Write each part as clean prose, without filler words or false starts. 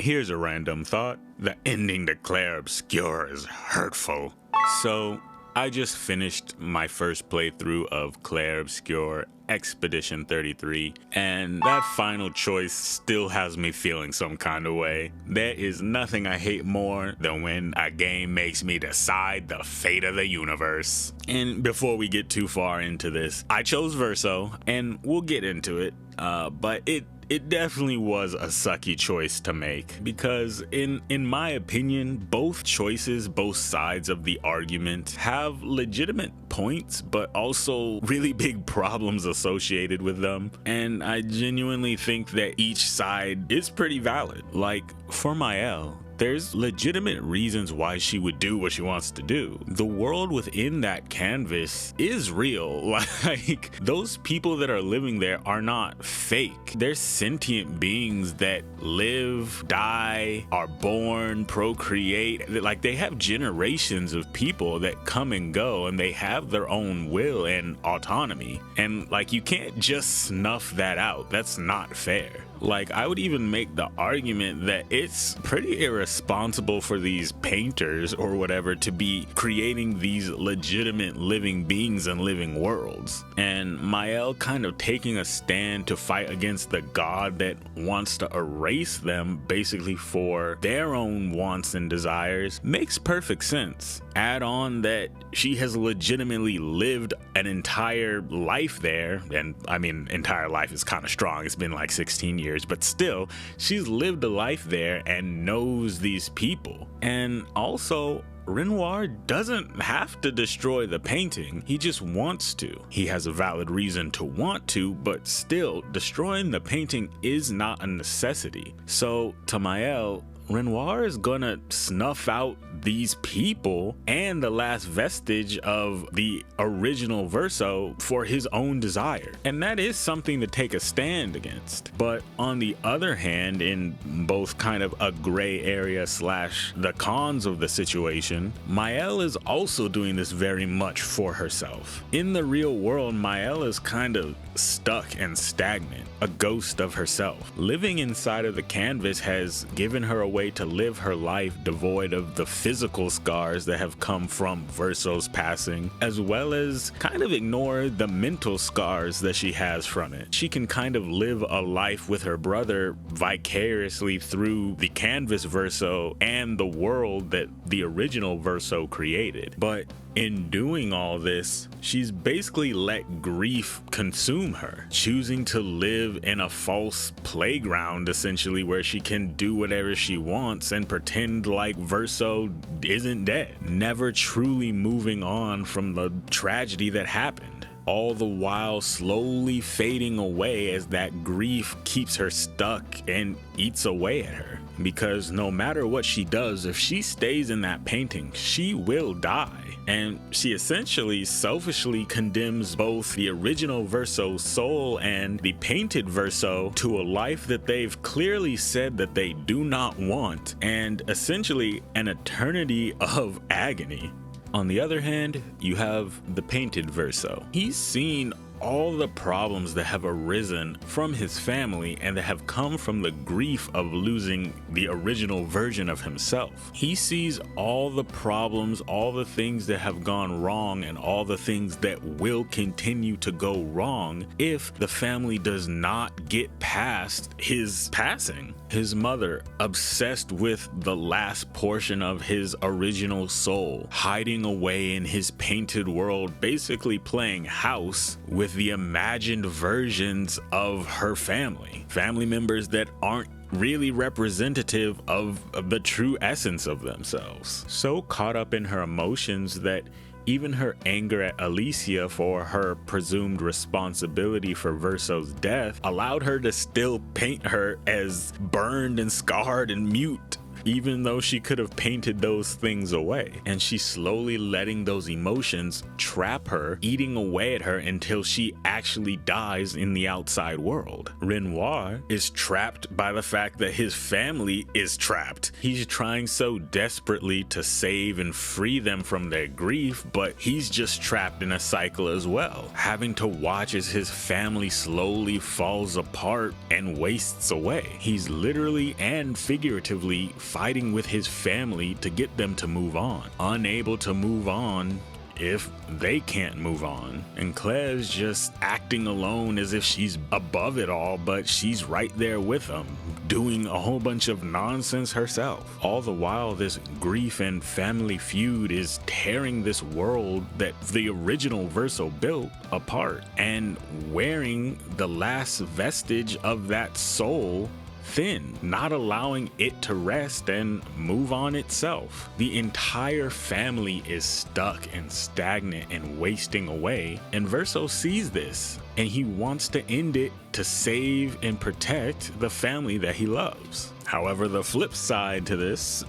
Here's a random thought. The ending to Clair Obscur is hurtful. So, I just finished my first playthrough of Clair Obscur Expedition 33, and that final choice still has me feeling some kind of way. There is nothing I hate more than when a game makes me decide the fate of the universe. And before we get too far into this, I chose Verso, and we'll get into it, but it definitely was a sucky choice to make, because in my opinion, both choices, both sides of the argument have legitimate points, but also really big problems associated with them. And I genuinely think that each side is pretty valid. Like, for Maelle, there's legitimate reasons why she would do what she wants to do. The world within that canvas is real. Like, those people that are living there are not fake. They're sentient beings that live, die, are born, procreate. Like, they have generations of people that come and go, and they have their own will and autonomy. And like, you can't just snuff that out. That's not fair. Like, I would even make the argument that it's pretty irresponsible for these painters or whatever to be creating these legitimate living beings and living worlds. And Maelle kind of taking a stand to fight against the god that wants to erase them basically for their own wants and desires makes perfect sense. Add on that she has legitimately lived an entire life there, and I mean, entire life is kind of strong, it's been like 16 years, but still, she's lived a life there and knows these people. And also, Renoir doesn't have to destroy the painting, he just wants to. He has a valid reason to want to, but still, destroying the painting is not a necessity. So, to Maelle, Renoir is gonna snuff out these people and the last vestige of the original Verso for his own desire. And that is something to take a stand against. But on the other hand, in both kind of a gray area slash the cons of the situation, Maelle is also doing this very much for herself. In the real world, Maelle is kind of stuck and stagnant, a ghost of herself. Living inside of the canvas has given her a way to live her life devoid of the physical scars that have come from Verso's passing, as well as kind of ignore the mental scars that she has from it. She can kind of live a life with her brother vicariously through the canvas Verso and the world that the original Verso created. But in doing all this, she's basically let grief consume her, choosing to live in a false playground essentially where she can do whatever she wants and pretend like Verso isn't dead, never truly moving on from the tragedy that happened. All the while slowly fading away as that grief keeps her stuck and eats away at her. Because no matter what she does, if she stays in that painting, she will die. And she essentially selfishly condemns both the original Verso soul and the painted Verso to a life that they've clearly said that they do not want, and essentially an eternity of agony. On the other hand, you have the painted Verso. He's seen all the problems that have arisen from his family and that have come from the grief of losing the original version of himself. He sees all the problems, all the things that have gone wrong, and all the things that will continue to go wrong if the family does not get past his passing. His mother, obsessed with the last portion of his original soul, hiding away in his painted world, basically playing house with the imagined versions of her family members that aren't really representative of the true essence of themselves. So caught up in her emotions that even her anger at Alicia for her presumed responsibility for Verso's death allowed her to still paint her as burned and scarred and mute. even though she could have painted those things away. And she's slowly letting those emotions trap her, eating away at her until she actually dies in the outside world. Renoir is trapped by the fact that his family is trapped. He's trying so desperately to save and free them from their grief, but he's just trapped in a cycle as well, having to watch as his family slowly falls apart and wastes away. He's literally and figuratively fighting with his family to get them to move on, unable to move on if they can't move on. And Claire's just acting alone as if she's above it all, but she's right there with them, doing a whole bunch of nonsense herself. All the while, this grief and family feud is tearing this world that the original Verso built apart and wearing the last vestige of that soul thin, not allowing it to rest and move on itself. The entire family is stuck and stagnant and wasting away, and Verso sees this and he wants to end it to save and protect the family that he loves. However, the flip side to this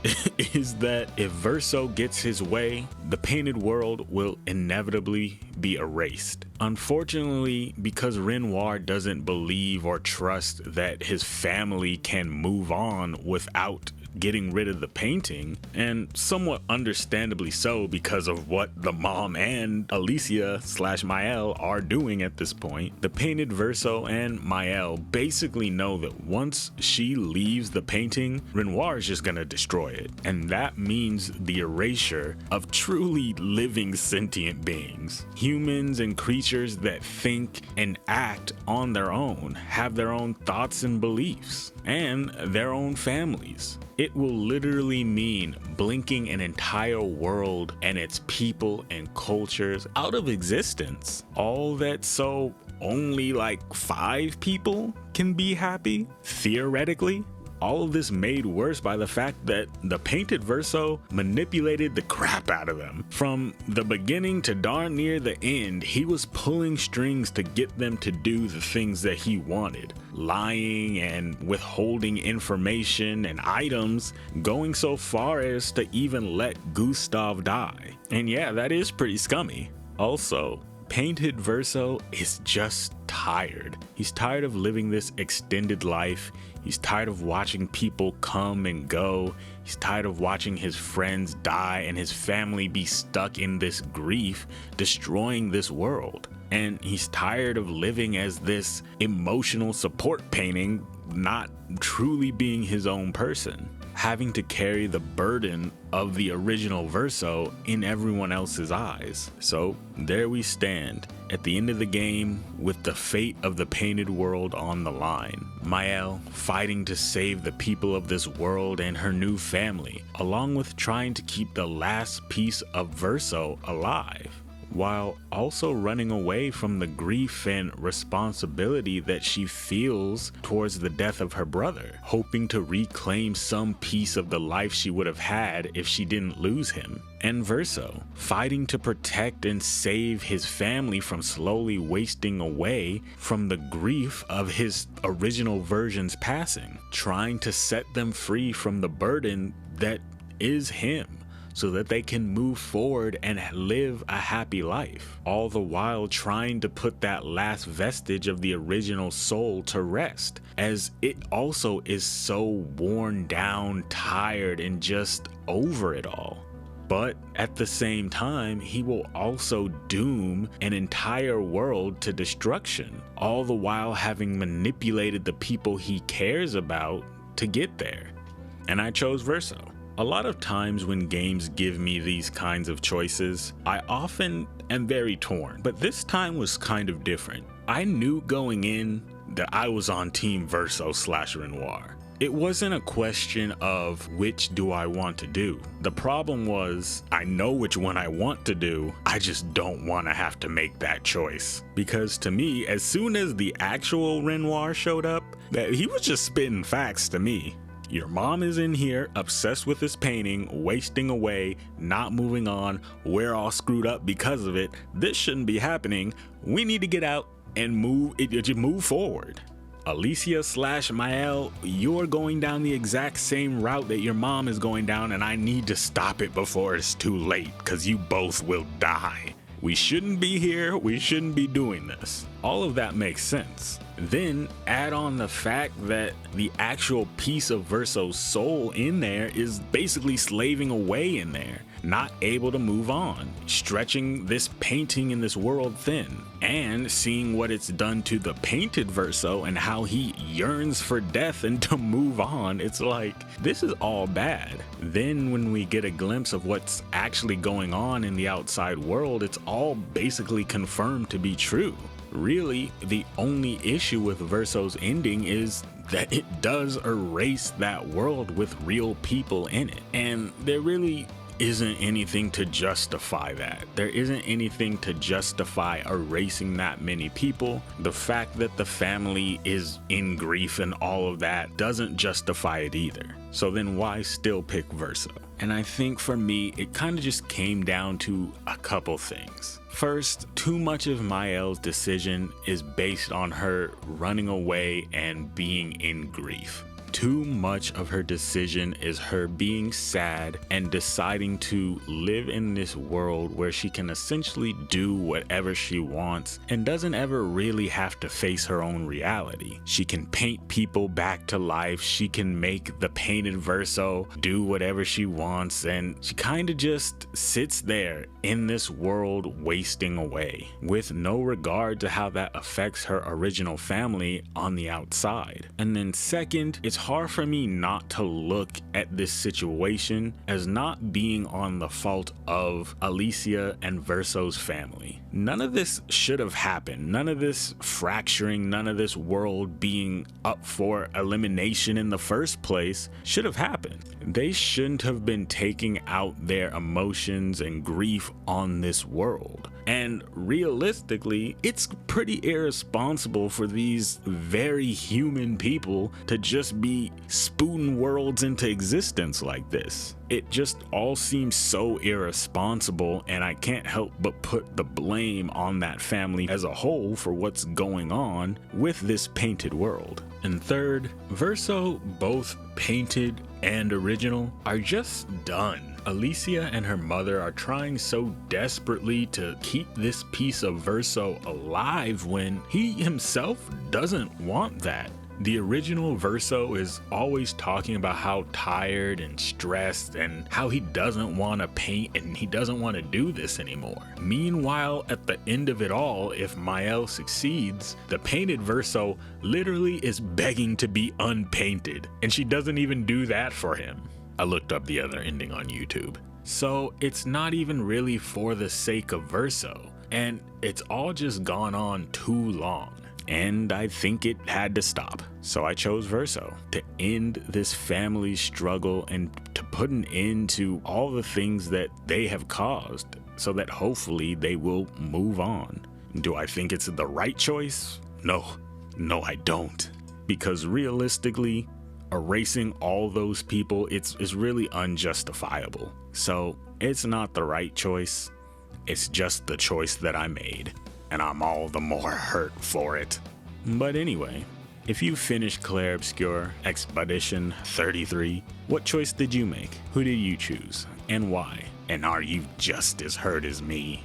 is that if Verso gets his way, the painted world will inevitably be erased. Unfortunately, because Renoir doesn't believe or trust that his family can move on without getting rid of the painting, and somewhat understandably so because of what the mom and Alicia/Maelle are doing at this point, the painted Verso and Maelle basically know that once she leaves the painting, Renoir is just gonna destroy it. And that means the erasure of truly living sentient beings. Humans and creatures that think and act on their own, have their own thoughts and beliefs, and their own families. It will literally mean blinking an entire world and its people and cultures out of existence. All that so only like 5 people can be happy, theoretically. All of this made worse by the fact that the painted Verso manipulated the crap out of them. From the beginning to darn near the end, he was pulling strings to get them to do the things that he wanted. Lying and withholding information and items, going so far as to even let Gustave die. And yeah, that is pretty scummy. Also, painted Verso is just tired. He's tired of living this extended life. He's tired of watching people come and go. He's tired of watching his friends die and his family be stuck in this grief, destroying this world. And he's tired of living as this emotional support painting, not truly being his own person, having to carry the burden of the original Verso in everyone else's eyes. So there we stand at the end of the game with the fate of the painted world on the line. Maelle fighting to save the people of this world and her new family, along with trying to keep the last piece of Verso alive, while also running away from the grief and responsibility that she feels towards the death of her brother, hoping to reclaim some piece of the life she would have had if she didn't lose him. And Verso, fighting to protect and save his family from slowly wasting away from the grief of his original version's passing, trying to set them free from the burden that is him, so that they can move forward and live a happy life, all the while trying to put that last vestige of the original soul to rest, as it also is so worn down, tired, and just over it all. But at the same time, he will also doom an entire world to destruction, all the while having manipulated the people he cares about to get there. And I chose Verso. A lot of times when games give me these kinds of choices, I often am very torn, but this time was kind of different. I knew going in that I was on Team Verso/Renoir. It wasn't a question of which do I want to do. The problem was, I know which one I want to do, I just don't want to have to make that choice. Because to me, as soon as the actual Renoir showed up, he was just spitting facts to me. Your mom is in here, obsessed with this painting, wasting away, not moving on. We're all screwed up because of it. This shouldn't be happening. We need to get out and move forward. Alicia / Maelle, you're going down the exact same route that your mom is going down, and I need to stop it before it's too late, because you both will die. We shouldn't be here, we shouldn't be doing this. All of that makes sense. Then add on the fact that the actual piece of Verso's soul in there is basically slaving away in there, not able to move on, stretching this painting in this world thin, and seeing what it's done to the painted Verso and how he yearns for death and to move on. It's like, this is all bad. Then when we get a glimpse of what's actually going on in the outside world, it's all basically confirmed to be true. Really, the only issue with Verso's ending is that it does erase that world with real people in it. And there really isn't anything to justify that. There isn't anything to justify erasing that many people. The fact that the family is in grief and all of that doesn't justify it either. So then why still pick Verso? And I think for me, it kind of just came down to a couple things. First, too much of Maelle's decision is based on her running away and being in grief. Too much of her decision is her being sad and deciding to live in this world where she can essentially do whatever she wants and doesn't ever really have to face her own reality. She can paint people back to life, she can make the painted Verso do whatever she wants, and she kind of just sits there in this world wasting away with no regard to how that affects her original family on the outside. And then second, it's hard for me not to look at this situation as not being on the fault of Alicia and Verso's family. None of this should have happened. None of this fracturing, none of this world being up for elimination in the first place should have happened. They shouldn't have been taking out their emotions and grief on this world. And realistically, it's pretty irresponsible for these very human people to just be spooning worlds into existence like this. It just all seems so irresponsible, and I can't help but put the blame on that family as a whole for what's going on with this painted world. And third, Verso, both painted and original, are just done. Alicia and her mother are trying so desperately to keep this piece of Verso alive when he himself doesn't want that. The original Verso is always talking about how tired and stressed and how he doesn't want to paint and he doesn't want to do this anymore. Meanwhile, at the end of it all, if Maelle succeeds, the painted Verso literally is begging to be unpainted, and she doesn't even do that for him. I looked up the other ending on YouTube. So it's not even really for the sake of Verso, and it's all just gone on too long. And I think it had to stop. So I chose Verso to end this family's struggle and to put an end to all the things that they have caused so that hopefully they will move on. Do I think it's the right choice? No, I don't. Because realistically, erasing all those people, it's really unjustifiable. So it's not the right choice. It's just the choice that I made, and I'm all the more hurt for it. But anyway, if you finished Clair Obscur Expedition 33, what choice did you make? Who did you choose, and why? And are you just as hurt as me?